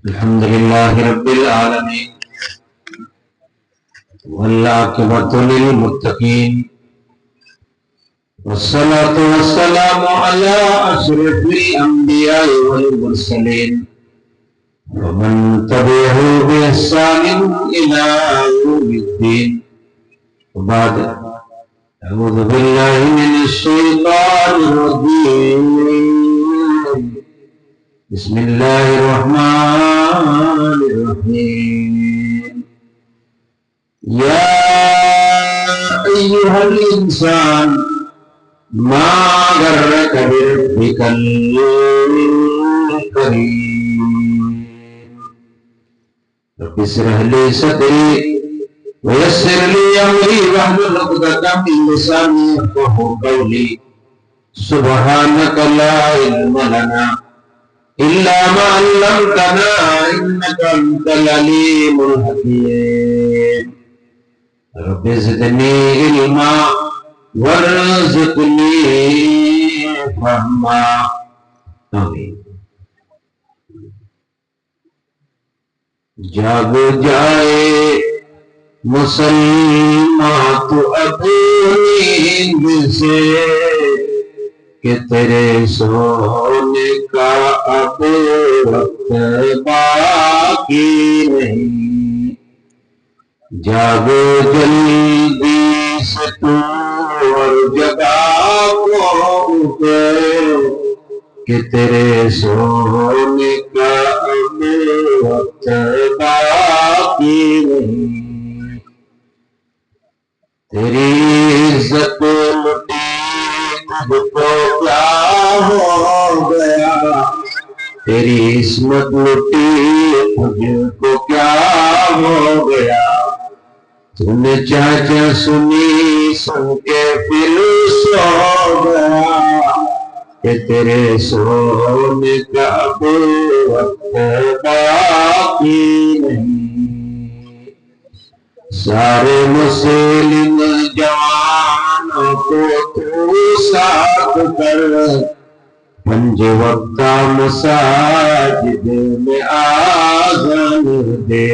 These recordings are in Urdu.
الحمد لله رب العالمين والعاقبة للمتقين والصلاة والسلام على أشرف الأنبياء والمرسلين ومن تبعه بإحسان إلى يوم الدين. وبعد، أعوذ بالله من الشيطان الرجيم. بسم الله الرحمن الرحيم. يا أيها الإنسان ما غرك بربك الكريم رب اشرح لي صدري ويسر لي أمري واحلل عقدة من لساني يفقهوا قولي. سبحانك لا علم لنا إلا ما علمتنا إنك أنت العليم الحكيم. رب زدني علما وارزقني فهما. آمین. جاگ جائے مسلمان تو اپنی نیند سے کہ تیرے سونے کا اب وقت باقی نہیں. جاگو جلدی سے تو اور جگا کو کہ تیرے سونے کا اب وقت باقی نہیں. تیری عزت لٹی تو کیا ہو گیا، تیری عصمت لٹی تجھ کو کیا ہو گیا. تم نے چاچا سنی سن کے پھر سو گیا کہ تیرے سونے کا اب وقت باقی نہیں. سارے مسلم جوانوں کو تو ساتھ کر پنج وقت مساجد میں آذان دے.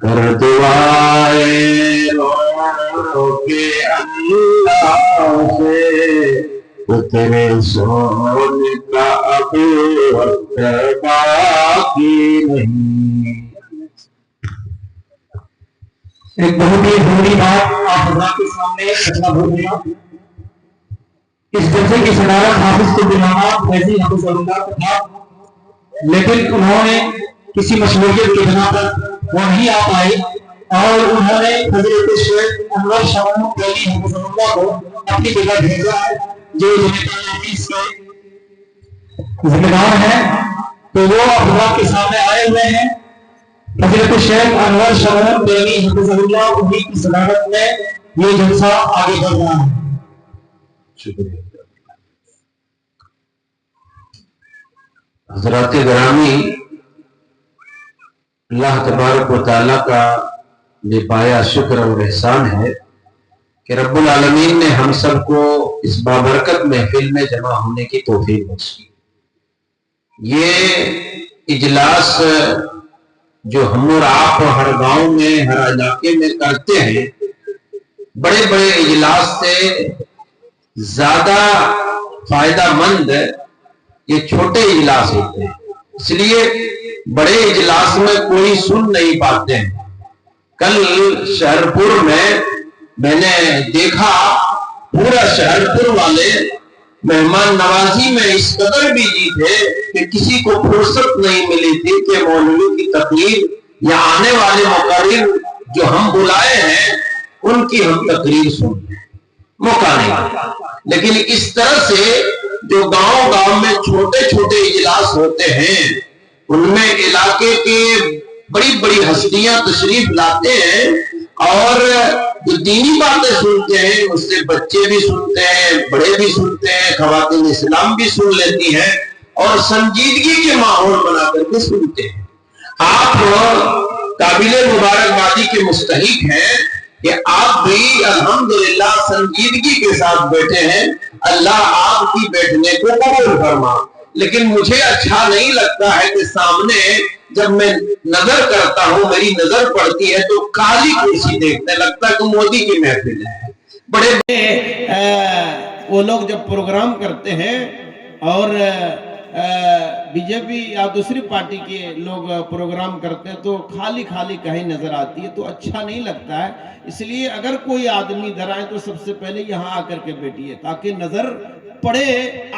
کر دعائیں رو کے اللہ سے تو تیرے سونے کا اب وقت باقی نہیں. ایک بہت ہی ضروری بات آپ حضرات کے سامنے رکھنا بھول گیا. اس جلسے کی صدارت حافظ کو دلانا فیضی حافظ اللہ کو تھا، لیکن انہوں نے کسی مشغولیت کی بنا پر وہ نہیں آ پائی اور انہوں نے حضرت شیخ انور شاہ فیضی حافظ اللہ کو اپنی جگہ بھیجا ہے جو آفس کے ذمہ دار ہیں. تو وہ حضرات کے سامنے آئے ہوئے ہیں. حضرت شیخ انور شاہ فیضی حافظ اللہ انہی کی صدارت میں یہ جلسہ آگے بڑھ رہا ہے. شکریہ. حضرات گرامی، اللہ تبارک و تعالیٰ کا بے پایا شکر اور احسان ہے کہ رب العالمین نے ہم سب کو اس بابرکت محفل میں جمع ہونے کی توفیق بخشی. یہ اجلاس جو ہم اور آپ ہر گاؤں میں ہر علاقے میں کرتے ہیں، بڑے بڑے اجلاس سے زیادہ فائدہ مند یہ چھوٹے اجلاس ہوتے ہیں. اس لیے بڑے اجلاس میں کوئی سن نہیں پاتے ہیں. کل شہرپور میں نے دیکھا پورا شہرپور والے مہمان نوازی میں اس قدر بیجی تھے کہ کسی کو فرصت نہیں ملی تھی کہ مولوی کی تقریر یا آنے والے مقرر جو ہم بلائے ہیں ان کی ہم تقریر سنیں، موقع نہیں. لیکن اس طرح سے جو گاؤں گاؤں میں چھوٹے چھوٹے اجلاس ہوتے ہیں ان میں علاقے کے بڑی بڑی ہستیاں تشریف لاتے ہیں اور جو دینی باتیں سنتے ہیں اس سے بچے بھی سنتے ہیں، بڑے بھی سنتے ہیں، خواتین اسلام بھی سن لیتی ہیں اور سنجیدگی کے ماحول بنا کر کے سنتے ہیں. آپ قابل مبارکبادی کے مستحق ہیں کہ آپ بھی الحمدللہ سنجیدگی کے ساتھ بیٹھے ہیں. اللہ آپ کی بیٹھنے کو قبول فرما. لیکن مجھے اچھا نہیں لگتا ہے کہ سامنے جب میں نظر کرتا ہوں، میری نظر پڑتی ہے تو کالی کرسی دیکھنے لگتا ہے کہ مودی کی محفل ہے. بڑے وہ لوگ جب پروگرام کرتے ہیں اور بی جے پی یا دوسری پارٹی کے لوگ پروگرام کرتے ہیں تو خالی خالی کہیں نظر آتی ہے تو اچھا نہیں لگتا ہے. اس لیے اگر کوئی آدمی ادھر آئے تو سب سے پہلے یہاں آ کر کے بیٹھیے تاکہ نظر پڑے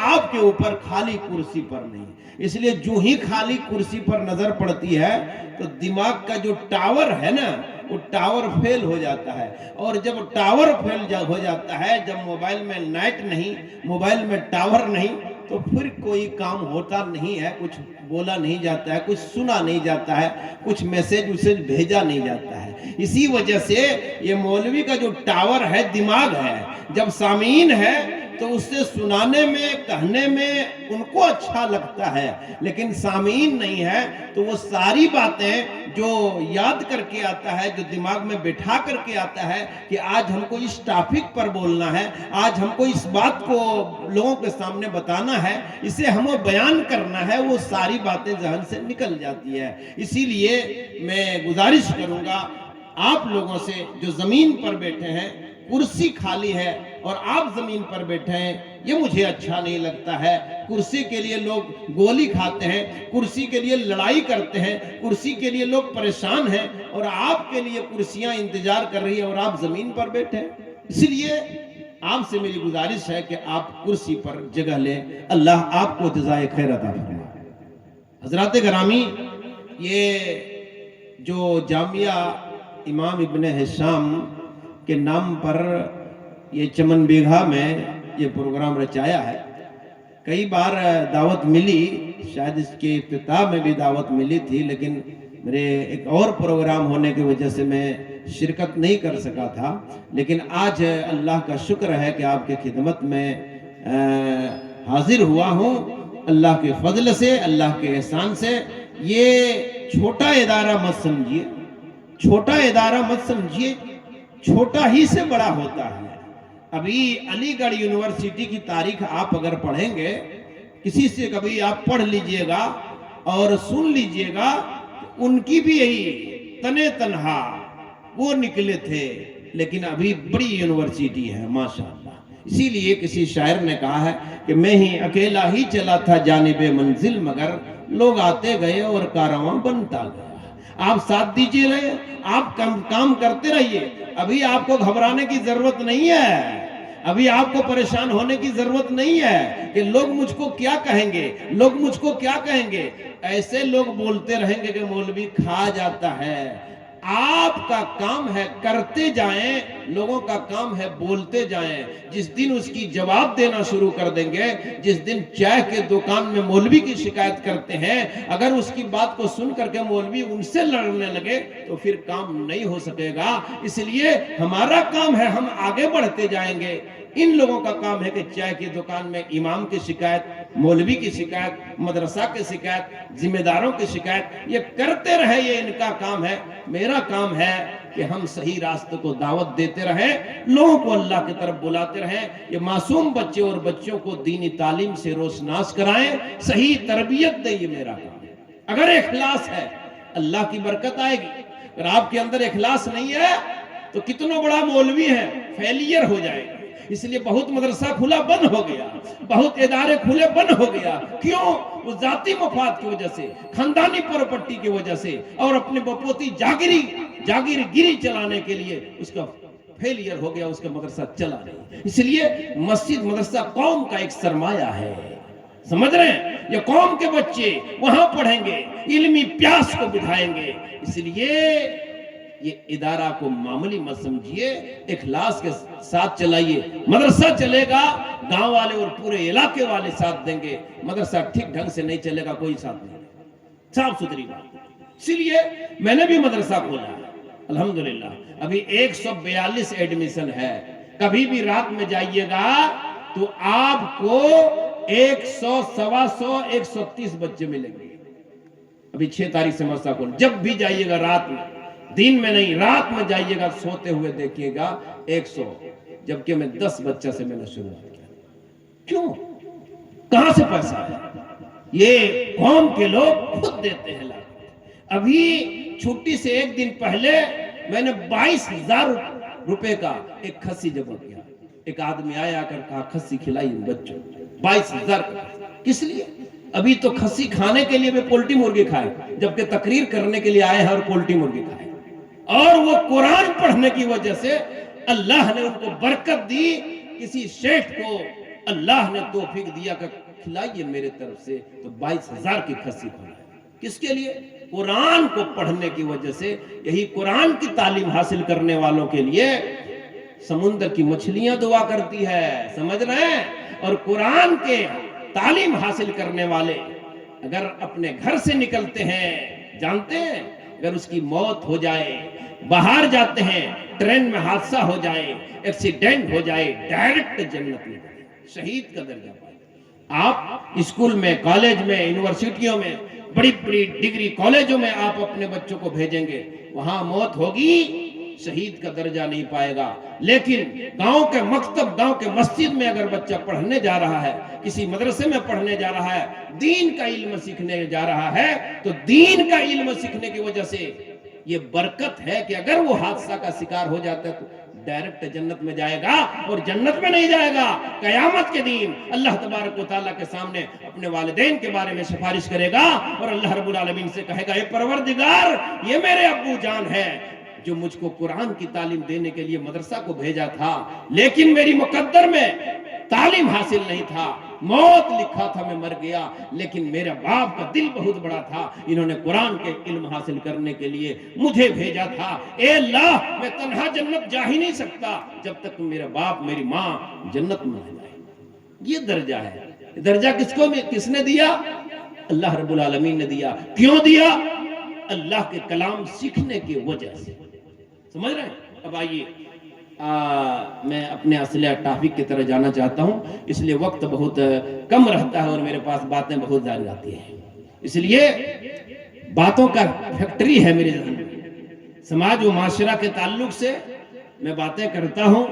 آپ کے اوپر، خالی کرسی پر نہیں. اس لیے جو ہی خالی کرسی پر نظر پڑتی ہے تو دماغ کا جو ٹاور ہے نا وہ ٹاور فیل ہو جاتا ہے. اور جب ٹاور فیل ہو جاتا ہے، جب موبائل میں نیٹ نہیں، موبائل میں ٹاور نہیں، تو پھر کوئی کام ہوتا نہیں ہے، کچھ بولا نہیں جاتا ہے، کچھ سنا نہیں جاتا ہے، کچھ میسج بھیجا نہیں جاتا ہے. اسی وجہ سے یہ مولوی کا جو ٹاور ہے دماغ ہے، جب سامعین ہے تو اس سے سنانے میں، کہنے میں ان کو اچھا لگتا ہے، لیکن سامعین نہیں ہے تو وہ ساری باتیں جو یاد کر کے آتا ہے، جو دماغ میں بٹھا کر کے آتا ہے کہ آج ہم کو اس ٹاپک پر بولنا ہے، آج ہم کو اس بات کو لوگوں کے سامنے بتانا ہے، اسے ہمیں بیان کرنا ہے، وہ ساری باتیں ذہن سے نکل جاتی ہے. اسی لیے میں گزارش کروں گا آپ لوگوں سے جو زمین پر بیٹھے ہیں، کرسی خالی ہے اور آپ زمین پر بیٹھے ہیں، یہ مجھے اچھا نہیں لگتا ہے. کرسی کے لیے لوگ گولی کھاتے ہیں، کرسی کے لیے لڑائی کرتے ہیں، کرسی کے لیے لوگ پریشان ہیں، اور آپ کے لیے کرسیاں انتظار کر رہی ہیں اور آپ زمین پر بیٹھے ہیں. اس لیے آپ سے میری گزارش ہے کہ آپ کرسی پر جگہ لیں. اللہ آپ کو جزائے خیر عطا فرمائے. حضرات گرامی، یہ جو جامعہ امام ابن ہشام کے نام پر یہ چمن بیگھا میں یہ پروگرام رچایا ہے. کئی بار دعوت ملی، شاید اس کے افتتاح میں بھی دعوت ملی تھی، لیکن میرے ایک اور پروگرام ہونے کی وجہ سے میں شرکت نہیں کر سکا تھا. لیکن آج اللہ کا شکر ہے کہ آپ کے خدمت میں حاضر ہوا ہوں. اللہ کے فضل سے، اللہ کے احسان سے. یہ چھوٹا ادارہ مت سمجھیے، چھوٹا ادارہ مت سمجھیے، چھوٹا ہی سے بڑا ہوتا ہے. ابھی علی گڑھ یونیورسٹی کی تاریخ آپ اگر پڑھیں گے، کسی سے کبھی آپ پڑھ لیجئے گا اور سن لیجئے گا، ان کی بھی یہی تنے تنہا وہ نکلے تھے، لیکن ابھی بڑی یونیورسٹی ہے ماشاءاللہ. اسی لیے کسی شاعر نے کہا ہے کہ میں ہی اکیلا ہی چلا تھا جانب منزل، مگر لوگ آتے گئے اور کارواں بنتا گیا. آپ ساتھ دیجئے رہے، آپ کام کرتے رہیے. ابھی آپ کو گھبرانے کی ضرورت نہیں ہے، ابھی آپ کو پریشان ہونے کی ضرورت نہیں ہے کہ لوگ مجھ کو کیا کہیں گے، لوگ مجھ کو کیا کہیں گے. ایسے لوگ بولتے رہیں گے کہ مولوی کھا جاتا ہے. آپ کا کام ہے کرتے جائیں، لوگوں کا کام ہے بولتے جائیں. جس دن اس کی جواب دینا شروع کر دیں گے، جس دن چائے کے دکان میں مولوی کی شکایت کرتے ہیں، اگر اس کی بات کو سن کر کے مولوی ان سے لڑنے لگے تو پھر کام نہیں ہو سکے گا. اس لیے ہمارا کام ہے ہم آگے بڑھتے جائیں گے. ان لوگوں کا کام ہے کہ چائے کی دکان میں امام کی شکایت، مولوی کی شکایت، مدرسہ کی شکایت، ذمہ داروں کی شکایت، یہ کرتے رہے. یہ ان کا کام ہے. میرا کام ہے کہ ہم صحیح راستے کو دعوت دیتے رہیں، لوگوں کو اللہ کی طرف بلاتے رہیں. یہ معصوم بچے اور بچوں کو دینی تعلیم سے روشناس کرائیں، صحیح تربیت دیں. یہ میرا کام ہے. اگر اخلاص ہے اللہ کی برکت آئے گی. اگر آپ کے اندر اخلاص نہیں ہے تو کتنا بڑا مولوی ہے فیلئر ہو جائے گا. اس لیے بہت مدرسہ کھلا بند ہو گیا، بہت ادارے کھلے بند ہو گیا. کیوں؟ وہ ذاتی مفاد کی وجہ سے، خاندانی پراپرٹی کی وجہ سے، اور اپنے بپوتی جاگیر گیری چلانے کے لیے اس کا فیلئر ہو گیا، اس کا مدرسہ چلا نہیں. اس لیے مسجد مدرسہ قوم کا ایک سرمایہ ہے. سمجھ رہے ہیں؟ یہ قوم کے بچے وہاں پڑھیں گے، علمی پیاس کو بڑھائیں گے. اس لیے یہ ادارہ کو معمولی مت سمجھیے، اخلاص کے ساتھ چلائیے. مدرسہ چلے گا، گاؤں والے اور پورے علاقے والے ساتھ دیں گے. مدرسہ ٹھیک ڈھنگ سے نہیں چلے گا، کوئی ساتھ نہیں. صاف ستھری بات. اسی لیے میں نے بھی مدرسہ کھولا ہے الحمدللہ. ابھی 142 ایڈمیشن ہے. کبھی بھی رات میں جائیے گا تو آپ کو 100 سوا 100 130 بچے ملیں گے. ابھی 6 تاریخ سے مدرسہ کھول. جب بھی جائیے گا رات میں، دن میں نہیں، رات میں جائیے گا، سوتے ہوئے دیکھیے گا 100، جبکہ میں 10 بچہ سے میں نے شروع کیا. کیوں؟ کہاں سے پیسہ ہے؟ یہ قوم کے لوگ خود دیتے ہیں. ابھی چھٹی سے ایک دن پہلے میں نے 22,000 روپے کا ایک کھسی جمع کیا. ایک آدمی آیا کر کہا کھسی کھلائی بچوں. 22,000 کا. کس لیے؟ ابھی تو کھسی کھانے کے لیے بھی پولٹی مرغی کھائے, جبکہ تقریر کرنے کے لیے آئے ہیں اور پولٹی مرغی کھائے. اور وہ قرآن پڑھنے کی وجہ سے اللہ نے ان کو برکت دی. کسی شیخ کو اللہ نے توفیق دیا کہ کھلائیے میرے طرف سے, تو 22,000 کی کھسی کھلائے. کس کے لیے؟ قرآن کو پڑھنے کی وجہ سے. یہی قرآن کی تعلیم حاصل کرنے والوں کے لیے سمندر کی مچھلیاں دعا کرتی ہے, سمجھ رہے ہیں؟ اور قرآن کے تعلیم حاصل کرنے والے اگر اپنے گھر سے نکلتے ہیں, جانتے ہیں اگر اس کی موت ہو جائے, باہر جاتے ہیں, ٹرین میں حادثہ ہو جائے, ایکسیڈنٹ ہو جائے, ڈائریکٹ جنت میں شہید کا درجہ پائے. آپ اسکول میں, کالج میں, یونیورسٹیوں میں, بڑی بڑی ڈگری کالجوں میں آپ اپنے بچوں کو بھیجیں گے, وہاں موت ہوگی, شہید کا درجہ نہیں پائے گا. لیکن گاؤں کے مکتب, گاؤں کے مسجد میں اگر بچہ پڑھنے جا رہا ہے, کسی مدرسے میں پڑھنے جا رہا ہے, دین کا علم سیکھنے جا رہا ہے, تو دین کا علم سیکھنے کی وجہ سے یہ برکت ہے کہ اگر وہ حادثہ کا شکار ہو جاتا ہے تو ڈائریکٹ جنت میں جائے گا. اور جنت میں نہیں جائے گا, قیامت کے دن اللہ تبارک و تعالیٰ کے سامنے اپنے والدین کے بارے میں سفارش کرے گا اور اللہ رب العالمین سے کہے گا اے پروردگار, یہ میرے ابو جان ہے جو مجھ کو قرآن کی تعلیم دینے کے لیے مدرسہ کو بھیجا تھا, لیکن میری مقدر میں تعلیم حاصل نہیں تھا, موت لکھا تھا, میں مر گیا, لیکن میرے باپ کا دل بہت بڑا تھا, انہوں نے قرآن کے علم حاصل کرنے کے لیے مجھے بھیجا تھا. اے اللہ, میں تنہا جنت جا ہی نہیں سکتا جب تک میرا باپ میری ماں جنت میں نہ جائے. یہ درجہ ہے. درجہ کس نے دیا؟ اللہ رب العالمین نے دیا. کیوں دیا؟ اللہ کے کلام سیکھنے کی وجہ سے. سمجھ رہے ہیں؟ اب آئیے میں اپنے اصل ٹاپک کی طرح جانا چاہتا ہوں, اس لیے وقت بہت کم رہتا ہے اور میرے پاس باتیں بہت زیادہ آتی ہیں, اس لیے باتوں کا فیکٹری ہے میرے ذہن میں. سماج و معاشرہ کے تعلق سے میں باتیں کرتا ہوں,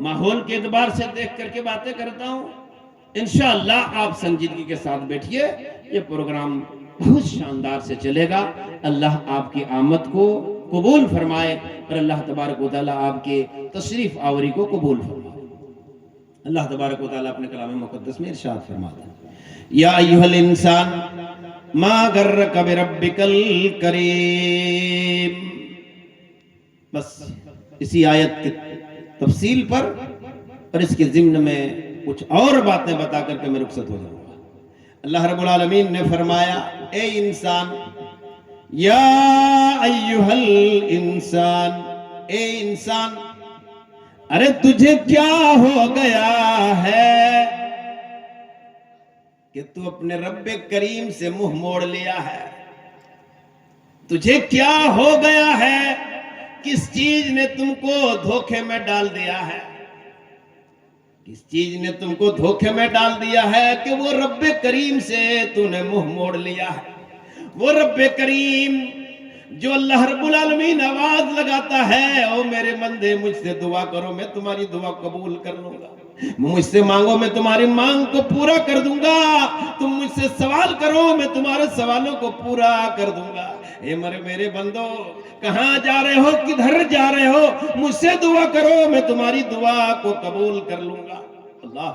ماحول کے اعتبار سے دیکھ کر کے باتیں کرتا ہوں. انشاءاللہ آپ سنجیدگی کے ساتھ بیٹھیے, یہ پروگرام بہت شاندار سے چلے گا. اللہ آپ کی آمد کو قبول فرمائے اور اللہ تبارک و تعالیٰ آپ کے تشریف آوری کو قبول فرمائے. اللہ تبارک و تعالیٰ اپنے کلام مقدس میں ارشاد فرماتا ہے, یا ایھا الانسان ما غرک بربک الکریم. بس اسی آیت کی تفصیل پر اور اس کے ضمن میں کچھ اور باتیں بتا کر کے میں رخصت ہو جاؤں گا. اللہ رب العالمین نے فرمایا, اے انسان, یا ایھا الانسان, اے انسان, ارے تجھے کیا ہو گیا ہے کہ تو اپنے رب کریم سے منہ موڑ لیا ہے؟ تجھے کیا ہو گیا ہے؟ کس چیز نے تم کو دھوکے میں ڈال دیا ہے؟ کس چیز نے تم کو دھوکے میں ڈال دیا ہے کہ وہ رب کریم سے تو نے منہ موڑ لیا ہے؟ وہ رب کریم جو اللہ رب العالمین آواز لگاتا ہے, او میرے بندے مجھ سے دعا کرو میں تمہاری دعا قبول کر لوں گا, مجھ سے مانگو میں تمہاری مانگ کو پورا کر دوں گا, تم مجھ سے سوال کرو میں تمہارے سوالوں کو پورا کر دوں گا. اے میرے بندو, کہاں جا رہے ہو, کدھر جا رہے ہو؟ مجھ سے دعا کرو میں تمہاری دعا کو قبول کر لوں گا. اللہ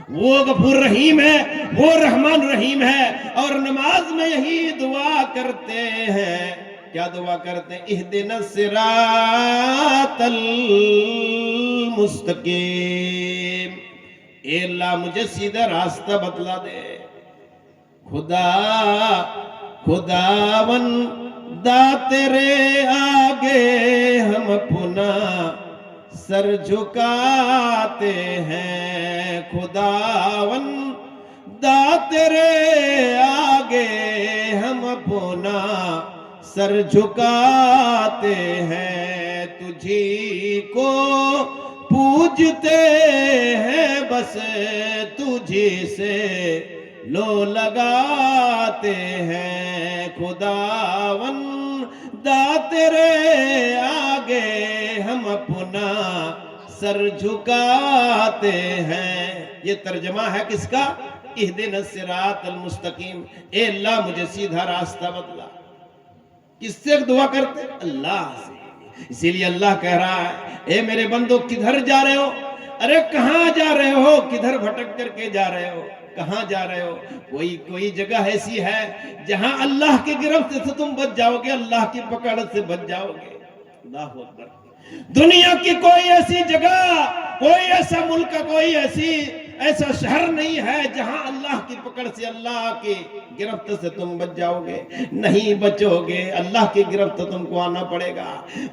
وہ غفور رحیم ہے, وہ رحمان رحیم ہے, اور نماز میں یہی دعا کرتے ہیں. کیا دعا کرتے ہیں؟ اہدنا الصراط المستقیم, اے اللہ مجھے سیدھا راستہ بتلا دے. خداون دا تیرے آگے ہم اپنا سر جھکاتے ہیں. خداون دا تیرے آگے ہم اپنا سر جھکاتے ہیں. تجھی کو پوجتے ہیں, بس تجھی سے لو لگاتے ہیں. خداون دا تیرے آگے ہم اپنا سر جھکاتے ہیں. یہ ترجمہ ہے کس کا؟ اہدنا الصراط المستقیم, اے اللہ مجھے سیدھا راستہ بتلا. کس سے دعا کرتے؟ اللہ سے. اسی لیے اللہ کہہ رہا ہے اے میرے بندو کدھر جا رہے ہو؟ ارے کہاں جا رہے ہو؟ کدھر بھٹک کر کے جا رہے ہو؟ کہاں جا رہے ہو؟ کوئی جگہ ایسی ہے جہاں اللہ کی گرفت سے تم بچ جاؤ گے، اللہ کی پکڑ سے بچ جاؤ گے. اللہ اکبر. دنیا کی کوئی ایسی جگہ، کوئی ایسا ملک، کوئی ایسا شہر نہیں ہے جہاں اللہ کی پکڑ سے، اللہ کی گرفت سے تم بچ جاؤ گے. نہیں بچو گے، اللہ کی گرفت تم کو آنا پڑے گا.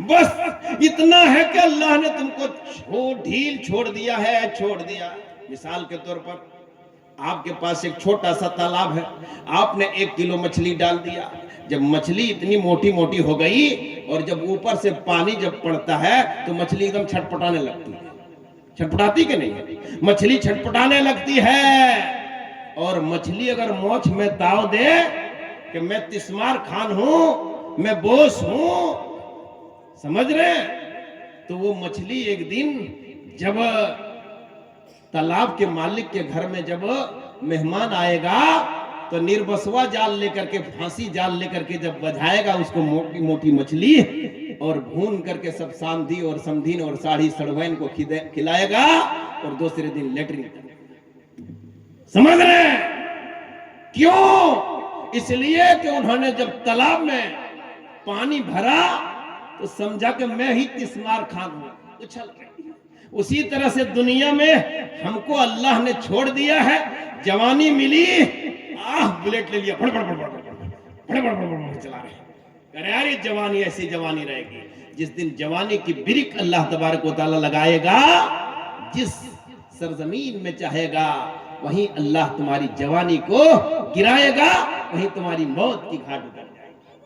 بس اتنا ہے کہ اللہ نے تم کو ڈھیل چھوڑ دیا ہے، چھوڑ دیا. مثال کے طور پر آپ کے پاس ایک چھوٹا سا تالاب ہے، آپ نے 1 کلو مچھلی ڈال دیا. جب مچھلی اتنی موٹی موٹی ہو گئی اور جب اوپر سے پانی جب پڑتا ہے تو مچھلی ایک دم چھٹپٹانے لگتی ہے. چھٹپٹاتی کہ نہیں؟ مچھلی چھٹپٹانے لگتی ہے. اور مچھلی اگر موچھ میں داؤ دے کہ میں تسمار خان ہوں، میں بوس ہوں، سمجھ رہے ہیں، تو وہ مچھلی ایک دن جب تالاب کے مالک کے گھر میں جب مہمان آئے گا تو نربسوا جال لے کر کے، پھانسی جال لے کر کے جب بجھائے گا اس کو موٹی موٹی مچھلی اور بھون کر کے سب ساندھی اور سمدھین اور ساڑھی سڑوین کو کھلائے گا اور دوسرے دن لیٹرنگ کرے گا. سمجھ رہے ہیں کیوں؟ اس لیے کہ انہوں نے جب تالاب میں پانی بھرا تو سمجھا کہ میں ہی تسمار خان ہوں، اچھل رہی. اسی طرح سے دنیا میں ہم کو اللہ نے چھوڑ دیا ہے. جوانی ملی، بلیٹ لے لیا، بڑ بڑ بڑ بڑ بڑ بڑ بڑ چلا رہے ہیں. یار یہ جوانی ایسی جوانی رہے گی. جس دن جوانی کی بریک اللہ تبارک و تعالی لگائے گا، جس سرزمین میں چاہے گا وہیں اللہ تمہاری جوانی کو گرائے گا، وہیں تمہاری موت کی گھاٹ اتر جائے گی.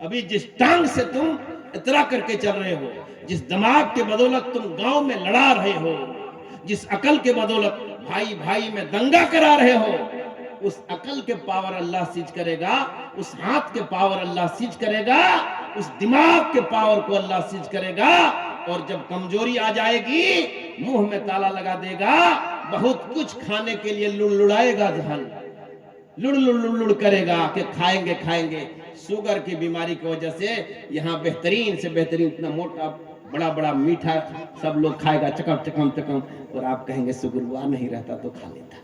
ابھی جس ٹانگ سے تم اترا کر کے چل رہے ہو، جس دماغ کے بدولت تم گاؤں میں لڑا رہے ہو، جس عقل کے بدولت بھائی بھائی میں دنگا کرا رہے ہو، اس عقل کے پاور اللہ سیج کرے گا، اس ہاتھ کے پاور اللہ سیج کرے گا، اس دماغ کے پاور کو اللہ سیج کرے گا. اور جب کمزوری آ جائے گی منہ میں تالا لگا دے گا. بہت کچھ کھانے کے لیے لڑلڑائے گا ذہن، لڑ کرے گا کہ کھائیں گے. شوگر کی بیماری کی وجہ سے یہاں بہترین سے بہترین اتنا موٹا بڑا میٹھا سب لوگ کھائے گا، چکم اور آپ کہیں گے سگروا نہیں رہتا تو کھا لیتا،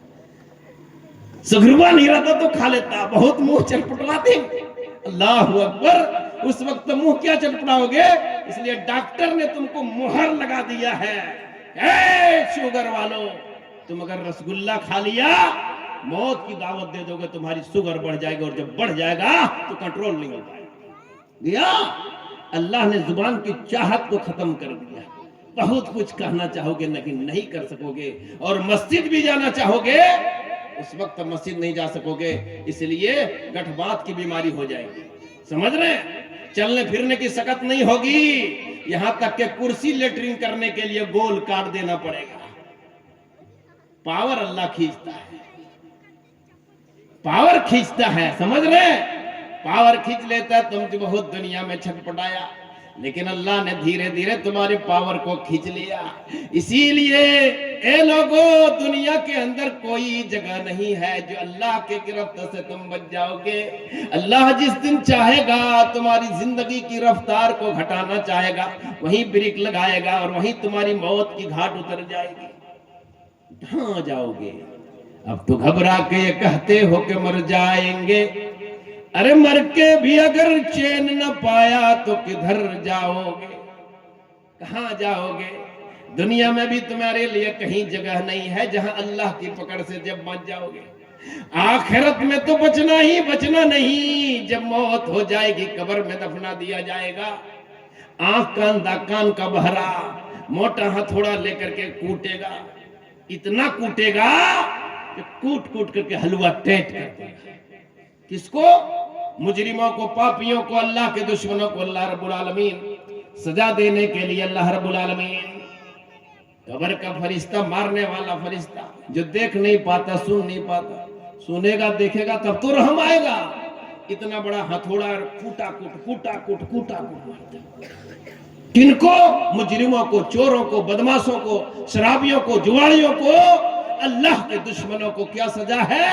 سگروا نہیں رہتا تو کھا لیتا. بہت منہ چٹپٹاتے ہیں. اللہ اکبر. اس وقت منہ کیا چٹپٹاؤ گے؟ اس لیے ڈاکٹر نے تم کو مہر لگا دیا ہے. اے شوگر والو، تم اگر رسگلہ کھا لیا موت کی دعوت دے دو گے، تمہاری شوگر بڑھ جائے گی اور جب بڑھ جائے گا تو کنٹرول نہیں ہو پائے گا. اللہ نے زبان کی چاہت کو ختم کر دیا. بہت کچھ کہنا چاہو گے لیکن نہیں کر سکو گے. اور مسجد بھی جانا چاہو گے اس وقت مسجد نہیں جا سکو گے. اس لیے گٹھ بات کی بیماری ہو جائے گی. سمجھ رہے ہیں؟ چلنے پھرنے کی سکت نہیں ہوگی. یہاں تک کہ کرسی لیٹرین کرنے کے لیے گول کاٹ دینا پڑے گا. پاور اللہ کھینچتا ہے، پاور کھینچتا ہے. سمجھ رہے ہیں؟ پاور کھینچ لیتا ہے. تم تو بہت دنیا میں چھٹپٹایا لیکن اللہ نے دھیرے دھیرے تمہارے پاور کو کھینچ لیا. اسی لیے اے لوگو، دنیا کے اندر کوئی جگہ نہیں ہے جو اللہ کے گرفت سے تم بچ جاؤ گے. اللہ جس دن چاہے گا تمہاری زندگی کی رفتار کو گھٹانا چاہے گا، وہیں بریک لگائے گا اور وہیں تمہاری موت کی گھاٹ اتر جائے گی. کہاں جاؤ گے؟ اب تو گھبرا کے یہ کہتے ہو کہ مر جائیں گے. ارے مر کے بھی اگر چین نہ پایا تو کدھر جاؤ گے؟ کہاں جاؤ گے؟ دنیا میں بھی تمہارے لیے کہیں جگہ نہیں ہے جہاں اللہ کی پکڑ سے جب بچ جاؤ گے. آخرت میں تو بچنا نہیں. جب موت ہو جائے گی قبر میں دفنا دیا جائے گا. آنکھ کا اندھا کان کا بہرا موٹا ہتھوڑا لے کر کے کوٹے گا. اتنا کوٹے گا کہ کوٹ کر کے حلوہ ٹیٹ کر دے گا. کس کو؟ مجرموں کو، پاپیوں کو، اللہ کے دشمنوں کو. اللہ رب العالمین سزا دینے کے لیے اللہ رب العالمین قبر کا فرشتہ، مارنے والا فرشتہ جو دیکھ نہیں پاتا، سن نہیں پاتا، سنے گا دیکھے گا تب تو رحم آئے گا. اتنا بڑا ہتھوڑا کوٹا کوٹ مارتا. کن کو؟ مجرموں کو، چوروں کو، بدماشوں کو، شرابیوں کو، جواڑیوں کو. اللہ کے دشمنوں کو کیا سزا ہے؟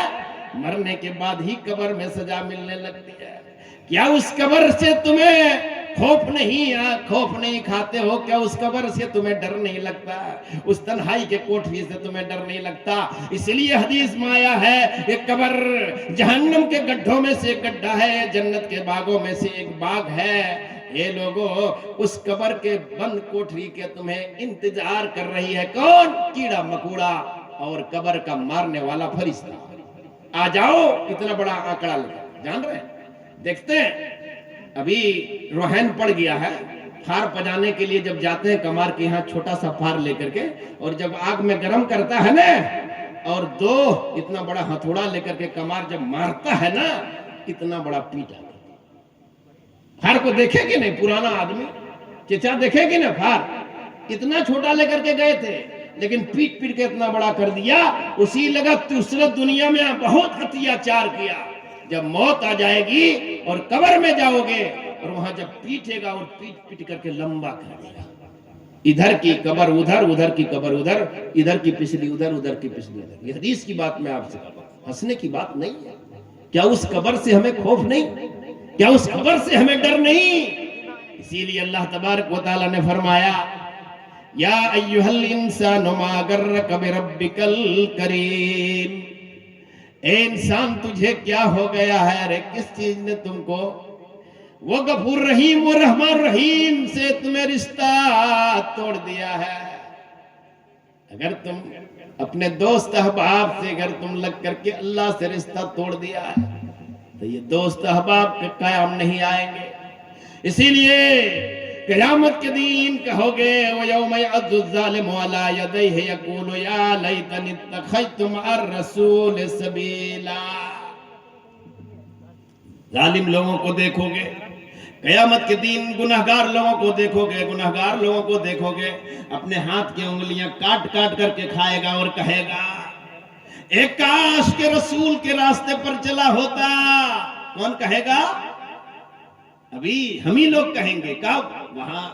مرنے کے بعد ہی قبر میں سزا ملنے لگتی ہے. کیا اس قبر سے تمہیں خوف نہیں کھاتے ہو؟ کیا اس قبر سے تمہیں ڈر نہیں لگتا؟ اس تنہائی کے کوٹھی سے تمہیں ڈر نہیں لگتا؟ اس لیے حدیث میں آیا ہے یہ قبر جہنم کے گڈھوں میں سے ایک گڈھا ہے، جنت کے باغوں میں سے ایک باغ ہے۔ اے لوگو، اس قبر کے بند کوٹھی کے تمہیں انتظار کر رہی ہے کون؟ کیڑا مکوڑا اور قبر کا مارنے والا فرشتہ۔ آ جاؤ، اتنا بڑا آنکڑا لگا، جان رہے ہیں؟ دیکھتے ہیں ابھی روحین پڑ گیا ہے، پھار پجانے کے لیے جب جاتے ہیں کمار کے ہاں چھوٹا سا پھار لے کر کے، اور جب آگ میں گرم کرتا ہے نا، اور دو اتنا بڑا ہتھوڑا لے کر کے کمار جب مارتا ہے نا، اتنا بڑا پیٹا۔ پھار کو دیکھے کہ نہیں؟ پرانا آدمی چچا دیکھے کہ نہیں؟ پھار اتنا چھوٹا لے کر کے گئے تھے، لیکن پیٹ پیٹ کے اتنا بڑا کر دیا۔ اسی لگا دوسرت دنیا میں بہت اتیاچار کیا، جب موت آ جائے گی اور قبر میں جاؤ گے اور وہاں جب پیٹے گا اور پیٹ پیٹ کر کے لمبا کر دے گا، ادھر کی قبر ادھر، ادھر کی قبر ادھر، ادھر کی پچھلی ادھر، ادھر کی پچھلی ادھر۔ یہ حدیث کی بات میں آپ سے ہنسنے کی بات نہیں ہے۔ کیا اس قبر سے ہمیں خوف نہیں؟ کیا اس قبر سے ہمیں ڈر نہیں؟ اسی لیے اللہ تبارک و تعالی نے فرمایا یا ایھا الانسان ما غرک بربک الکریم، اے انسان تجھے کیا ہو گیا ہے؟ ارے کس چیز نے تم کو، وہ غفور رحیم و رحمان رحیم سے تمہیں رشتہ توڑ دیا ہے۔ اگر تم اپنے دوست احباب سے اگر تم لگ کر کے اللہ سے رشتہ توڑ دیا ہے تو یہ دوست احباب کے قیام نہیں آئیں گے۔ اسی لیے قیامت کے دن کہو گے وَيَوْمَ يَعَضُّ الظَّالِمُ عَلَى يَدَيْهِ يَقُولُ يَا لَيْتَنِي اتَّخَذْتُ مَعَ الرَّسُولِ سَبِيلًا۔ ظالم لوگوں کو دیکھو گے قیامت کے دن، گناہگار لوگوں کو دیکھو گے، گناہگار لوگوں کو دیکھو گے، اپنے ہاتھ کی انگلیاں کاٹ کاٹ کر کے کھائے گا اور کہے گا اے کاش کے رسول کے راستے پر چلا ہوتا۔ کون کہے گا؟ ابھی ہم ہی لوگ کہیں گے، کب؟ وہاں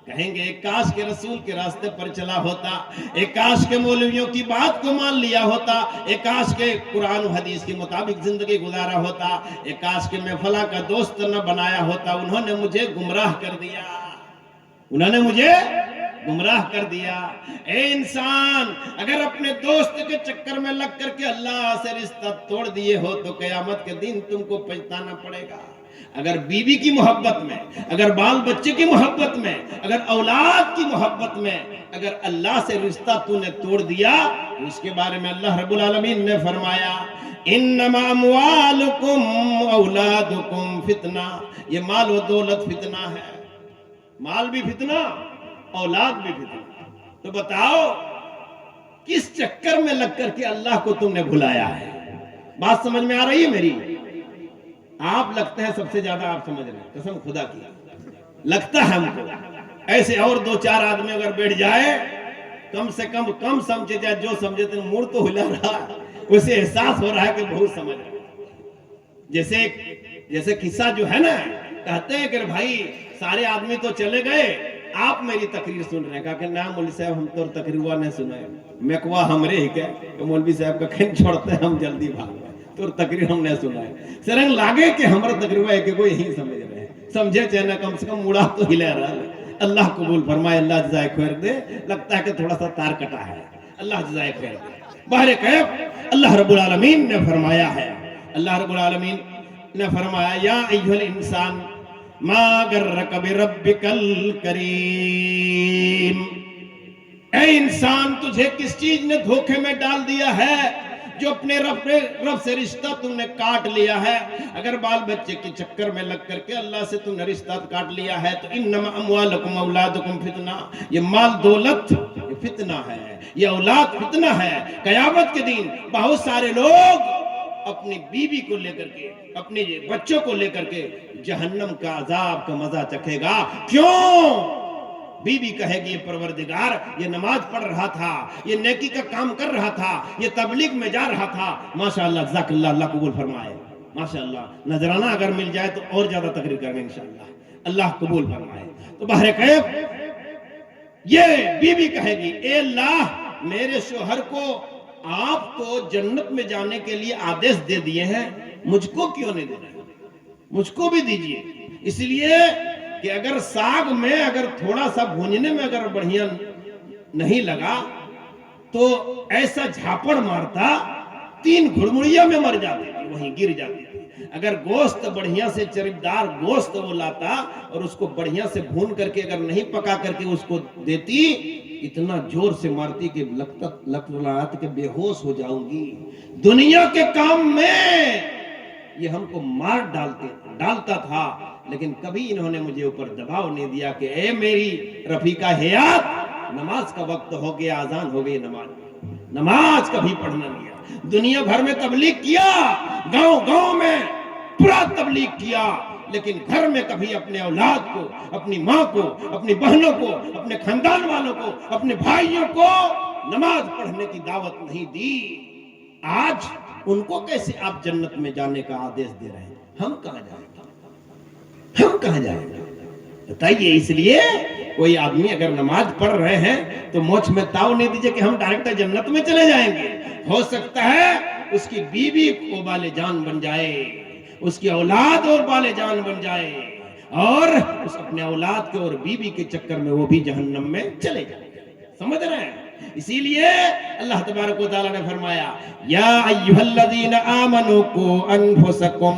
کہیں گے ایک کاش کے رسول کے راستے پر چلا ہوتا، ایک کاش کے مولویوں کی بات کو مان لیا ہوتا، ایک کاش کے قرآن و حدیث کے مطابق زندگی گزارا ہوتا، ایک کاش کے میں فلاں کا دوست نہ بنایا ہوتا، انہوں نے مجھے گمراہ کر دیا، انہوں نے مجھے گمراہ کر دیا۔ اے انسان، اگر اپنے دوست کے چکر میں لگ کر کے اللہ سے رشتہ توڑ دیے ہو تو قیامت کے دن تم کو پچھتانا پڑے گا۔ اگر بیوی کی محبت میں، اگر بال بچے کی محبت میں، اگر اولاد کی محبت میں اگر اللہ سے رشتہ تو نے توڑ دیا، اس کے بارے میں اللہ رب العالمین نے فرمایا انما اموالکم اولادکم فتنہ، یہ مال و دولت فتنہ ہے، مال بھی فتنہ، اولاد بھی فتنہ۔ تو بتاؤ کس چکر میں لگ کر کے اللہ کو تم نے بھلایا ہے؟ بات سمجھ میں آ رہی ہے میری؟ آپ لگتے ہیں سب سے زیادہ آپ سمجھ رہے ہیں، قسم خدا کی لگتا ہے ہم کو۔ ایسے اور دو چار آدمی اگر بیٹھ جائے، کم سے کم سمجھے جائے، جو سمجھے تو مڑ تو ہلا رہا ہے، اسے احساس ہو رہا ہے کہ بہت سمجھ رہا ہے۔ جیسے قصہ جو ہے نا، کہتے ہیں کہ بھائی سارے آدمی تو چلے گئے، آپ میری تقریر سن رہے ہیں۔ کہا کہ نا مولوی صاحب ہم تو تقریر ہوا نہیں سنا ہے، میں کہا ہمرے ہی کیا کہ مولوی صاحب کا کھین چھوڑتے ہیں، ہم جلدی بھاگ گئے تو تقریر ہم نے سنا ہے۔ سرنگ لاگے کہ ہمارا تقریر ہے کہ کوئی یہی سمجھ رہے ہیں، سمجھے چاہے کم سے کم مڑا تو ہلا رہا ہے۔ اللہ قبول فرمائے، اللہ جزائے خیر دے۔ لگتا ہے کہ تھوڑا سا تار کٹا ہے، اللہ جزائے خیر دے۔ بہر کیف اللہ رب العالمین نے فرمایا ہے، اللہ رب العالمین نے فرمایا یا ایھا الانسان ما غرک بربک الکریم، اے انسان تجھے کس چیز نے دھوکے میں ڈال دیا ہے جو اپنے رب سے رشتہ تم نے کاٹ لیا ہے؟ اگر بال بچے کے چکر میں لگ کر کے اللہ سے تم نے رشتہ کاٹ لیا ہے تو انما اموالکم اولادکم فتنہ، یہ مال دولت یہ فتنہ ہے، یہ اولاد فتنہ ہے۔ قیامت کے دن بہت سارے لوگ اپنی بیوی کو لے کر کے، اپنے بچوں کو لے کر کے جہنم کا عذاب کا مزہ چکھے گا۔ کیوں؟ بیوی کہے گی یہ پروردگار یہ نماز پڑھ رہا تھا، یہ نیکی کا کام کر رہا تھا، یہ تبلیغ میں جا رہا تھا، ماشاءاللہ جزاک اللہ، اللہ قبول فرمائے، ماشاءاللہ نذرانہ اگر مل جائے تو اور زیادہ تقریر کریں گے انشاءاللہ، اللہ قبول فرمائے۔ تو بہر کیف یہ بیوی کہے گی اے اللہ میرے شوہر کو آپ تو جنت میں جانے کے لیے آدیش دے دیے ہیں، مجھ کو کیوں نہیں دے رہے؟ مجھ کو بھی دیجئے، اس لیے کہ اگر ساگ میں اگر تھوڑا سا بھونجنے میں اگر بڑھیا نہیں لگا تو ایسا جھاپڑ مارتا 3 گھڑمڑیاں میں مر جاتے تھے، وہیں گر جاتے تھے۔ اگر گوشت بڑھیا سے چربدار گوشت وہ لاتا اور اس کو بڑھیا سے بھون کر کے اگر نہیں پکا کر کے اس کو دیتی، اتنا زور سے مارتی کہ لگتا کہ بے ہوش ہو جاؤں گی۔ دنیا کے کام میں یہ ہم کو مار ڈالتا تھا، لیکن کبھی انہوں نے مجھے اوپر دباؤ نہیں دیا کہ اے میری رفیقہ حیات، نماز کا وقت ہو گیا، اذان ہو گئی، نماز کبھی پڑھنا نہیں ہے۔ دنیا بھر میں تبلیغ کیا، گاؤں گاؤں میں پورا تبلیغ کیا، لیکن گھر میں کبھی اپنے اولاد کو، اپنی ماں کو، اپنی بہنوں کو، اپنے خاندان والوں کو، اپنے بھائیوں کو نماز پڑھنے کی دعوت نہیں دی۔ آج ان کو کیسے آپ جنت میں جانے کا آدیش دے رہے ہیں؟ ہم کہاں جائیں گے؟ ہم کہاں جائیں گے بتائیے؟ اس لیے کوئی آدمی اگر نماز پڑھ رہے ہیں تو موچ میں تاؤ نہیں دیجئے کہ ہم ڈائریکٹ جنت میں چلے جائیں گے۔ ہو سکتا ہے اس کی بیوی کو بالِ جان بن جائے، اس کی اولاد اور بالِ جان بن جائے، اور اس اپنے اولاد کے اور بیوی کے چکر میں وہ بھی جہنم میں چلے جائیں۔ سمجھ رہے ہیں؟ اسی لیے اللہ تبارک و تعالیٰ نے فرمایا یا ایھا الذین آمنوا قوا انفسکم۔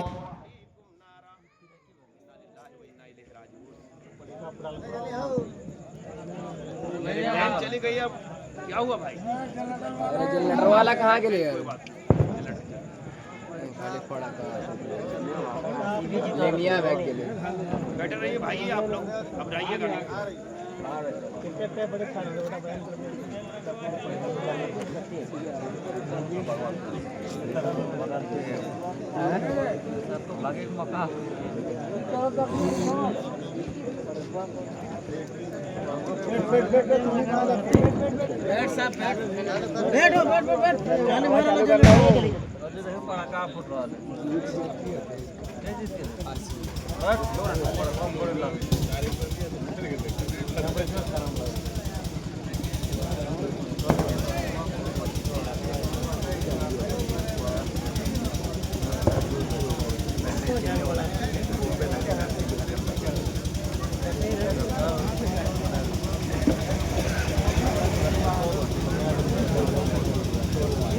چلی گئی، اب کیا ہوا بھائی؟ لیٹر والا کہاں کے لیے میاں بیگ کے لیے بیٹھے رہیے بھائی، آپ لوگ گھبرائیے گا نہیں۔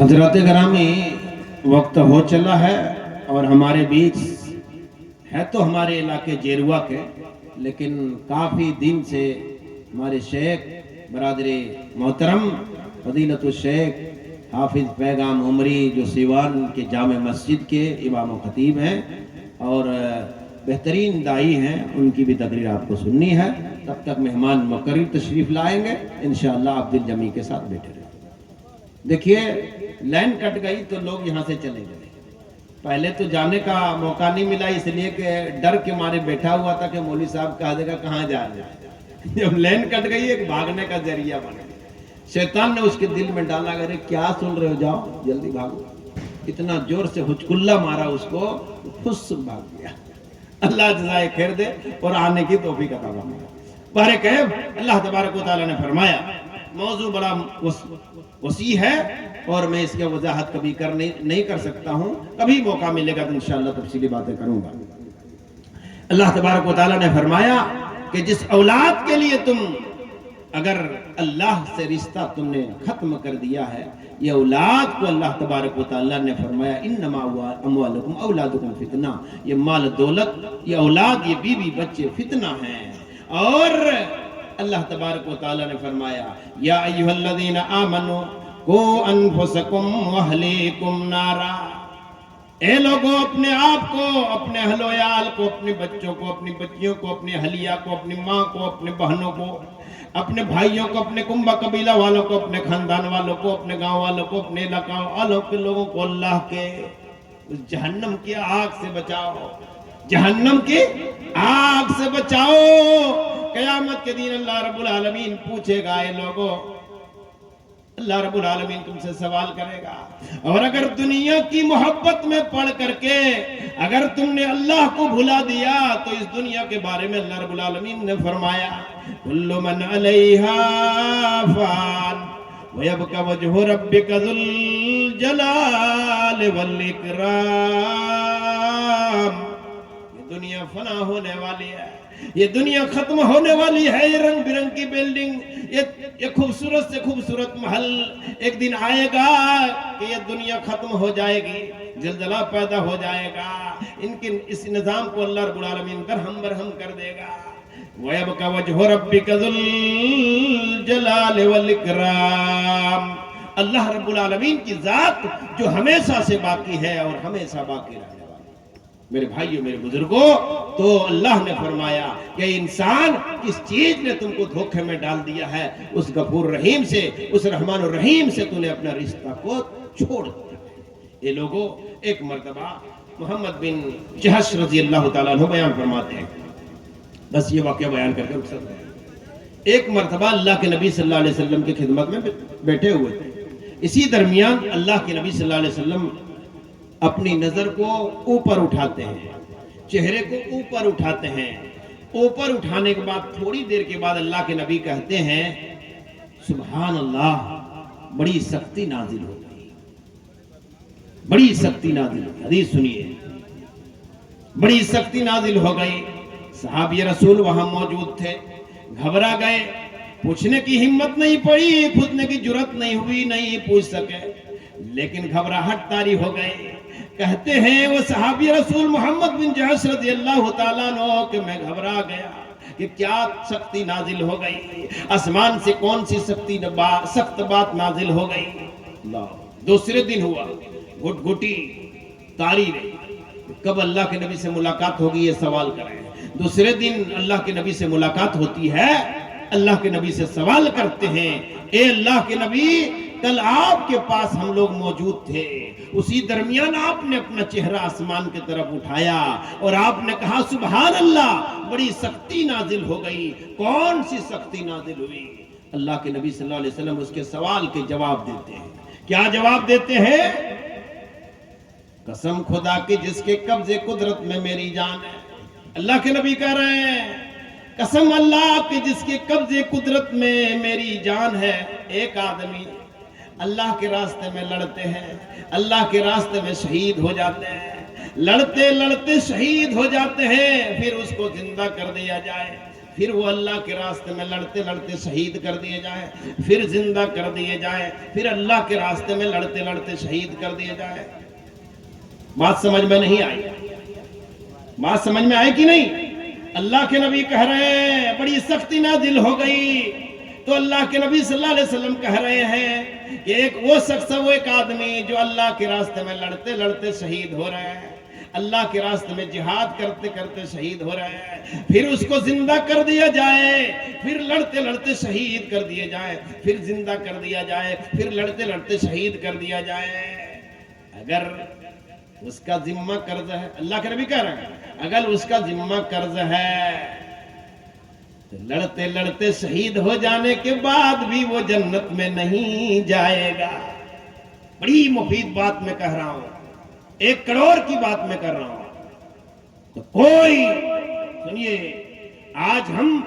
حضرات گرامی، وقت ہو چلا ہے اور ہمارے بیچ ہے تو ہمارے علاقے جیروا کے، لیکن کافی دن سے ہمارے شیخ برادر محترم فضیلت الشیخ حافظ پیغام عمری جو سیوان کے جامع مسجد کے امام و خطیب ہیں اور بہترین داعی ہیں، ان کی بھی تقریر آپ کو سننی ہے۔ تب تک مہمان مقرر تشریف لائیں گے، انشاءاللہ آپ دل جمی کے ساتھ بیٹھے رہیں۔ دیکھیے لائن کٹ گئی تو لوگ یہاں سے چلے گئے، پہلے تو جانے کا موقع نہیں ملا، اس لیے کہ ڈر کے مارے بیٹھا ہوا تھا کہ مولوی صاحب کہا دے گا کہاں جا رہے ہیں۔ جب لائن کٹ گئی ایک بھاگنے کا ذریعہ بن گیا، شیطان نے اس کے دل میں ڈالا کہ کیا سن رہے ہو، جاؤ جلدی بھاگو۔ اتنا زور سے ہچکلا مارا اس کو، خود سے بھاگ گیا۔ اللہ جزائے خیر دے اور آنے کی توفیق عطا فرمائے۔ بہر کیف اللہ تبارک و تعالیٰ نے فرمایا، موضوع بڑا وسیع ہے اور میں اس کی وضاحت کبھی نہیں کر سکتا ہوں، کبھی موقع ملے گا تو انشاءاللہ تفصیلی باتیں کروں گا۔ اللہ تبارک و تعالیٰ نے فرمایا کہ جس اولاد کے لیے تم اگر اللہ سے رشتہ تم نے ختم کر دیا ہے، یہ اولاد کو اللہ تبارک و تعالیٰ نے فرمایا انما اموالکم اولادکم فتنہ، یہ مال دولت، یہ اولاد، یہ بیوی بچے فتنہ ہیں۔ اور اللہ تبارک و تعالیٰ نے فرمایا یا ایھا الذین آمنوا قوا انفسکم واہلیکم نارا، اے لوگوں اپنے آپ کو، اپنے اہل و عیال کو، اپنے بچوں کو، اپنی بچیوں کو، اپنی اہلیہ کو، اپنی ماں کو، اپنے بہنوں کو اپنے بھائیوں کو، اپنے کنبہ قبیلہ والوں کو، اپنے خاندان والوں کو، اپنے گاؤں والوں کو، اپنے علاقہ والوں کے لوگوں کو اللہ کے اس جہنم کی آگ سے بچاؤ، جہنم کی آگ سے بچاؤ۔ قیامت کے دن اللہ رب العالمین پوچھے گا، اے لوگوں، اللہ رب العالمین تم سے سوال کرے گا، اور اگر دنیا کی محبت میں پڑ کر کے اگر تم نے اللہ کو بھلا دیا تو اس دنیا کے بارے میں اللہ رب العالمین نے فرمایا کل من علیہا فان وَيَبْقَى وَجْهُ رَبِّكَ ذُو الْجَلَالِ وَالْإِكْرَامِ۔ یہ دنیا فنا ہونے والی ہے، یہ دنیا ختم ہونے والی ہے، یہ رنگ برنگ کی بلڈنگ، یہ خوبصورت سے خوبصورت محل ایک دن آئے گا کہ یہ دنیا ختم ہو جائے گی، زلزلہ پیدا ہو جائے گا، ان کے اس نظام کو اللہ رب العالمین درہم برہم کر دے گا۔ وَيَبْقَى وَجْهُ رَبِّكَ ذُو الْجَلَالِ وَالْإِكْرَامِ، اللہ رب العالمین کی ذات جو ہمیشہ سے باقی ہے اور ہمیشہ باقی رہنے والی ہے۔ میرے بھائیوں، میرے بزرگوں، تو اللہ نے فرمایا کہ انسان کس چیز نے تم کو دھوکے میں ڈال دیا ہے، اس غفور رحیم سے، اس رحمان الرحیم سے تو نے اپنا رشتہ کو چھوڑ دیا۔ یہ لوگوں، ایک مرتبہ محمد بن جہش رضی اللہ تعالیٰ عنہ بیان فرماتے ہیں، بس یہ واقعہ بیان کر کے رک سکتے ہیں۔ ایک مرتبہ اللہ کے نبی صلی اللہ علیہ وسلم کی خدمت میں بیٹھے ہوئے تھے، اسی درمیان اللہ کے نبی صلی اللہ علیہ وسلم اپنی نظر کو اوپر اٹھاتے ہیں، چہرے کو اوپر اٹھاتے ہیں، اوپر اٹھانے کے بعد تھوڑی دیر کے بعد اللہ کے نبی کہتے ہیں سبحان اللہ، بڑی سختی نازل ہو گئی، بڑی سختی نازل ہو گئی۔ حدیث سنیے، بڑی سختی نازل ہو گئی۔ صحابی رسول وہاں موجود تھے، گھبرا گئے، پوچھنے کی ہمت نہیں پڑی، پوچھنے کی جرت نہیں ہوئی، نہیں پوچھ سکے، لیکن گھبراہٹ طاری ہو گئے۔ کہتے ہیں وہ صحابی رسول محمد بن جہش رضی اللہ تعالیٰ عنہ کہ میں گھبرا گیا کہ کیا سختی نازل ہو گئی، آسمان سے کون سی سخت بات نازل ہو گئی۔ اللہ، دوسرے دن ہوا، گھٹ گھٹی طاری رہی، کب اللہ کے نبی سے ملاقات ہوگی یہ سوال کریں۔ دوسرے دن اللہ کے نبی سے ملاقات ہوتی ہے، اللہ کے نبی سے سوال کرتے ہیں اے اللہ کے نبی، کل آپ کے پاس ہم لوگ موجود تھے، اسی درمیان آپ نے اپنا چہرہ آسمان کی طرف اٹھایا اور آپ نے کہا سبحان اللہ، بڑی سختی نازل ہو گئی۔ کون سی سختی نازل ہوئی؟ اللہ کے نبی صلی اللہ علیہ وسلم اس کے سوال کے جواب دیتے ہیں۔ کیا جواب دیتے ہیں؟ قسم خدا کی جس کے قبضے قدرت میں میری جان ہے، اللہ کے نبی کہہ رہے ہیں قسم اللہ کے جس کے قبضے قدرت میں میری جان ہے، ایک آدمی اللہ کے راستے میں لڑتے ہیں، اللہ کے راستے میں شہید ہو جاتے ہیں، لڑتے لڑتے شہید ہو جاتے ہیں، پھر اس کو زندہ کر دیا جائے، پھر وہ اللہ کے راستے میں لڑتے لڑتے شہید کر دیے جائے، پھر زندہ کر دیے جائے، پھر اللہ کے راستے میں لڑتے لڑتے شہید کر دیے جائے۔ بات سمجھ میں نہیں آئی؟ بات سمجھ میں آئی کہ نہیں؟ اللہ کے نبی کہہ رہے ہیں بڑی سختی نازل ہو گئی، تو اللہ کے نبی صلی اللہ علیہ وسلم کہہ رہے ہیں کہ ایک وہ شخص، وہ ایک آدمی جو اللہ کے راستے میں لڑتے لڑتے شہید ہو رہا ہے، اللہ کے راستے میں جہاد کرتے کرتے شہید ہو رہا ہے، پھر اس کو زندہ کر دیا جائے، پھر لڑتے لڑتے شہید کر دیا جائے، پھر زندہ کر دیا جائے، پھر لڑتے لڑتے شہید کر دیا جائے۔ اگر اس کا ذمہ قرض ہے، اللہ کے نبی کہہ رہے ہیں اگر اس کا ذمہ قرض ہے تو لڑتے لڑتے شہید ہو جانے کے بعد بھی وہ جنت میں نہیں جائے گا۔ بڑی مفید بات میں کہہ رہا ہوں، 1 کروڑ کی بات میں کر رہا ہوں۔ تو کوئی سنیے، آج ہم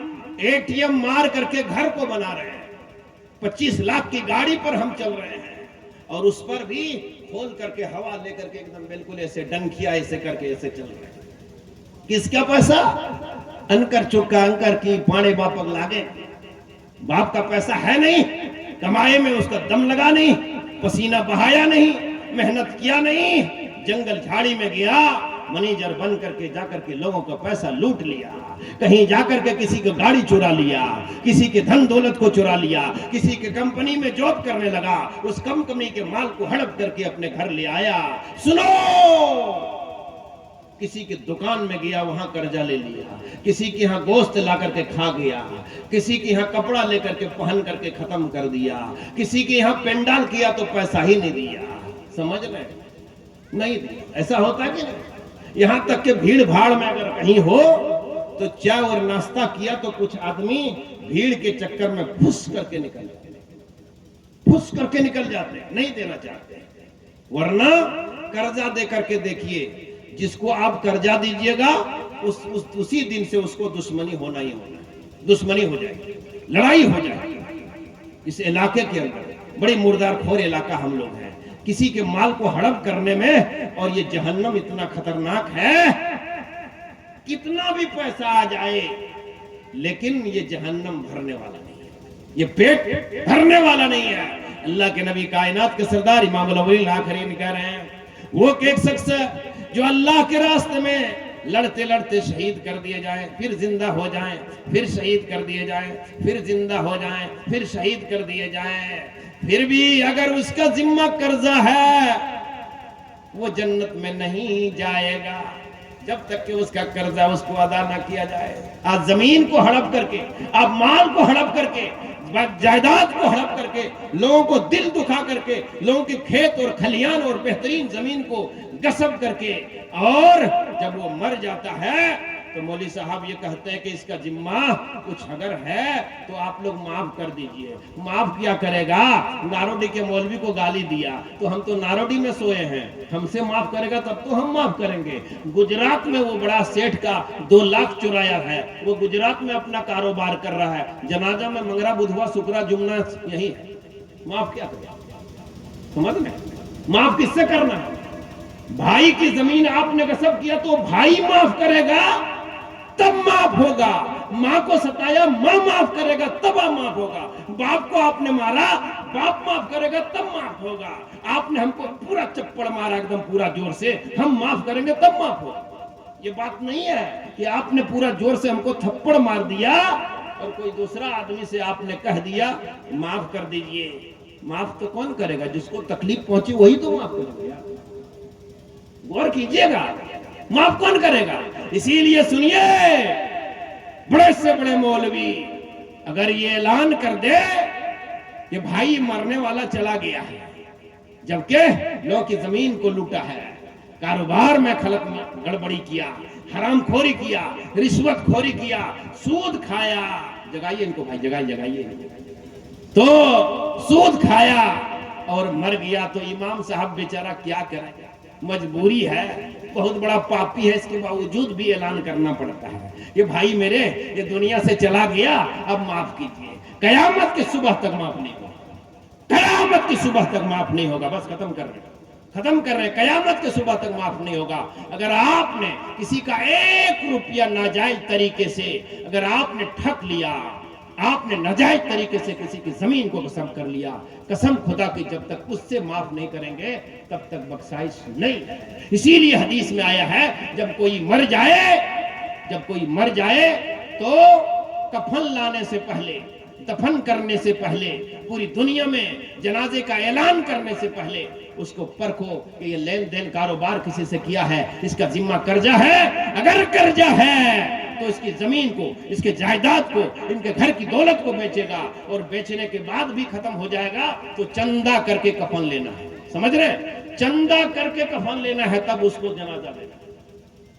ATM مار کر کے گھر کو بنا رہے ہیں، 25 لاکھ کی گاڑی پر ہم چل رہے ہیں، اور اس پر بھی کھول کر کے ہوا لے کر کے ایک دم بالکل ایسے ڈنکیا ایسے کر کے ایسے چل رہے ہیں۔ کس کا پیسہ؟ انکر چکا انکر کی پانے باپک لاگے، باپ کا پیسہ ہے نہیں، کمائے میں اس کا دم لگا نہیں، پسینہ بہایا نہیں، محنت کیا نہیں، جنگل جھاڑی میں گیا، منیجر بن کر کے جا کر کے لوگوں کا پیسہ لوٹ لیا، کہیں جا کر کے کسی کو گاڑی چورا لیا، کسی کے دھن دولت کو چورا لیا، کسی کے کمپنی میں جاب کرنے لگا، اس کمپنی کے مال کو ہڑپ کر کے اپنے گھر لے آیا۔ سنو، کسی کی دکان میں گیا وہاں قرضہ لے لیا، کسی کے ہاں گوشت لا کر کے کھا گیا، کسی کے ہاں کپڑا لے کر کے پہن کر کے ختم کر دیا، کسی کے یہاں پینڈال کیا تو پیسہ ہی نہیں دیا، سمجھ رہے نہیں دیا، ایسا ہوتا ہے کہ نہیں؟ یہاں تک کہ بھیڑ بھاڑ میں اگر کہیں ہو تو چائے اور ناشتہ کیا تو کچھ آدمی بھیڑ کے چکر میں پھس کر کے نکل جاتے ہیں، نہیں دینا چاہتے، ورنہ قرضہ دے کر کے دیکھیے، جس کو آپ قرضہ دیجئے گا اسی دن سے اس کو دشمنی ہونا ہی ہونا ہے، دشمنی ہو جائے گی، لڑائی ہو جائے گی۔ اس علاقے کے اندر بڑی مردار خور علاقہ ہم لوگ ہیں، کسی کے مال کو ہڑپ کرنے میں، اور یہ جہنم اتنا خطرناک ہے، کتنا بھی پیسہ آ جائے لیکن یہ جہنم بھرنے والا نہیں ہے، یہ پیٹ بھرنے والا نہیں ہے۔ اللہ کے نبی کائنات کے سردار امام الاولین آخرین کہہ رہے ہیں، وہ کہ ایک شخص جو اللہ کے راستے میں لڑتے لڑتے شہید کر دیے جائیں، پھر زندہ ہو جائیں، پھر شہید کر دیے جائیں، پھر زندہ ہو جائیں، پھر شہید کر دیے جائیں، پھر بھی اگر اس کا ذمہ قرضہ ہے وہ جنت میں نہیں جائے گا جب تک کہ اس کا قرضہ اس کو ادا نہ کیا جائے۔ آج زمین کو ہڑپ کر کے، آپ مال کو ہڑپ کر کے، جائیداد کو ہڑپ کر کے، لوگوں کو دل دکھا کر کے، لوگوں کے کھیت اور کھلیان اور بہترین زمین کو غصب کر کے، اور جب وہ مر جاتا ہے تو مولوی صاحب یہ کہتے ہیں کہ اس کا ذمہ کچھ اگر ہے تو آپ لوگ معاف کر دیجئے۔ معاف کیا کرے گا؟ ناروڈی کے مولوی کو گالی دیا تو ہم تو ناروڈی میں سوئے ہیں، ہم سے معاف کرے گا تب تو ہم معاف کریں گے۔ گجرات میں وہ بڑا سیٹھ کا 2 لاکھ چرایا ہے، وہ گجرات میں اپنا کاروبار کر رہا ہے، جنازہ میں منگرا بدھوا شکرا جمعہ یہی ہے، معاف کیا کرے گا؟ سمجھ میں؟ معاف کس سے کرنا ہے؟ بھائی کی زمین آپ نے غصب کیا تو بھائی معاف کرے گا تب معاف ہوگا، ماں کو ستایا ماں معاف کرے گا تب معاف ہوگا، باپ کو آپ نے مارا باپ معاف کرے گا تب معاف ہوگا، آپ نے ہم کو پورا چپڑ مارا ایک دم پورا زور سے، ہم معاف کریں گے تب معاف ہوگا۔ یہ بات نہیں ہے کہ آپ نے پورا زور سے ہم کو تھپڑ مار دیا اور کوئی دوسرا آدمی سے آپ نے کہہ دیا معاف کر دیجئے۔ معاف تو کون کرے گا؟ جس کو تکلیف پہنچی وہی تو معاف کرے گا، غور کیجئے گا، معاف کون کرے گا؟ اسی لیے سنیے، بڑے سے بڑے مولوی اگر یہ اعلان کر دے کہ بھائی مرنے والا چلا گیا ہے، جبکہ لوگوں کی زمین کو لوٹا ہے، کاروبار میں خلق میں گڑبڑی کیا، حرام خوری کیا، رشوت خوری کیا، سود کھایا، جگائیے ان کو بھائی، جگائیے تو سود کھایا اور مر گیا تو امام صاحب بیچارہ کیا کرے گا؟ مجبوری ہے، بہت بڑا پاپی ہے، اس کے باوجود بھی اعلان کرنا پڑتا ہے یہ بھائی میرے یہ دنیا سے چلا گیا، اب معاف کیجئے۔ قیامت کی صبح تک معاف نہیں ہوگا، قیامت کی صبح تک معاف نہیں ہوگا، بس ختم کر رہے ہیں، قیامت کے صبح تک معاف نہیں ہوگا۔ اگر آپ نے کسی کا 1 روپیہ ناجائز طریقے سے اگر آپ نے ٹھگ لیا، آپ نے ناجائز طریقے سے کسی کی زمین کو غصب کر لیا، قسم خدا کی جب تک اس سے معاف نہیں کریں گے تب تک بخشائش نہیں۔ اسی لیے حدیث میں آیا ہے جب کوئی مر جائے تو کفن لانے سے پہلے، دفن کرنے سے پہلے، پوری دنیا میں جنازے کا اعلان کرنے سے پہلے اس کو پرکھو کہ یہ لین دین کاروبار کسی سے کیا ہے، اس کا ذمہ قرضہ ہے، اگر قرضہ ہے تو اس کی زمین کو، اس کے جائیداد کو، ان کے گھر کی دولت کو بیچے گا، اور بیچنے کے بعد بھی ختم ہو جائے گا تو چندہ کر کے کفن لینا ہے، سمجھ رہے؟ چندہ کر کے کفن لینا ہے تب اس کو جنازہ دینا ہے۔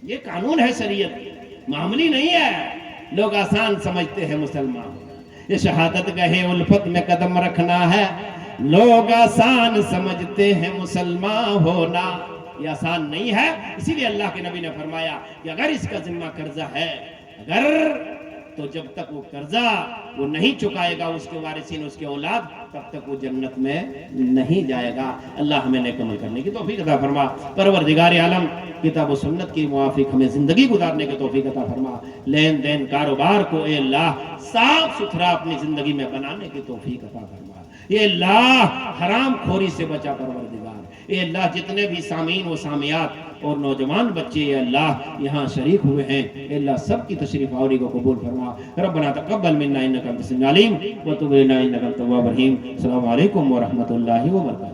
یہ قانون ہے شریعت، معمولی نہیں ہے۔ لوگ آسان سمجھتے ہیں مسلمان، یہ شہادت گاہ الفت میں قدم رکھنا ہے، لوگ آسان سمجھتے ہیں مسلمان ہونا، یہ آسان نہیں ہے۔ اسی لیے اللہ کے نبی نے فرمایا کہ اگر اس کا ذمہ قرضہ ہے، اگر تو جب تک وہ قرضہ وہ نہیں چکائے گا اس کے وارثین، اس کے اولاد، تب تک وہ جنت میں نہیں جائے گا۔ اللہ ہمیں نیک عمل کرنے کی توفیق عطا فرما، پروردگار عالم کتاب و سنت کی موافق ہمیں زندگی گزارنے کی توفیق عطا فرما، لین دین کاروبار کو اے اللہ صاف ستھرا اپنی زندگی میں بنانے کی توفیق عطا فرما، اے اللہ حرام خوری سے بچا پروردگار، اے اللہ جتنے بھی سامعین و سامعات اور نوجوان بچے اے اللہ یہاں شریک ہوئے ہیں، اے اللہ سب کی تشریف آوری کو قبول فرما۔ ربنا تقبل منا انک انت السمیع العلیم وتب علینا انک انت التواب الرحیم۔ السلام علیکم ورحمۃ اللہ وبرکاتہ۔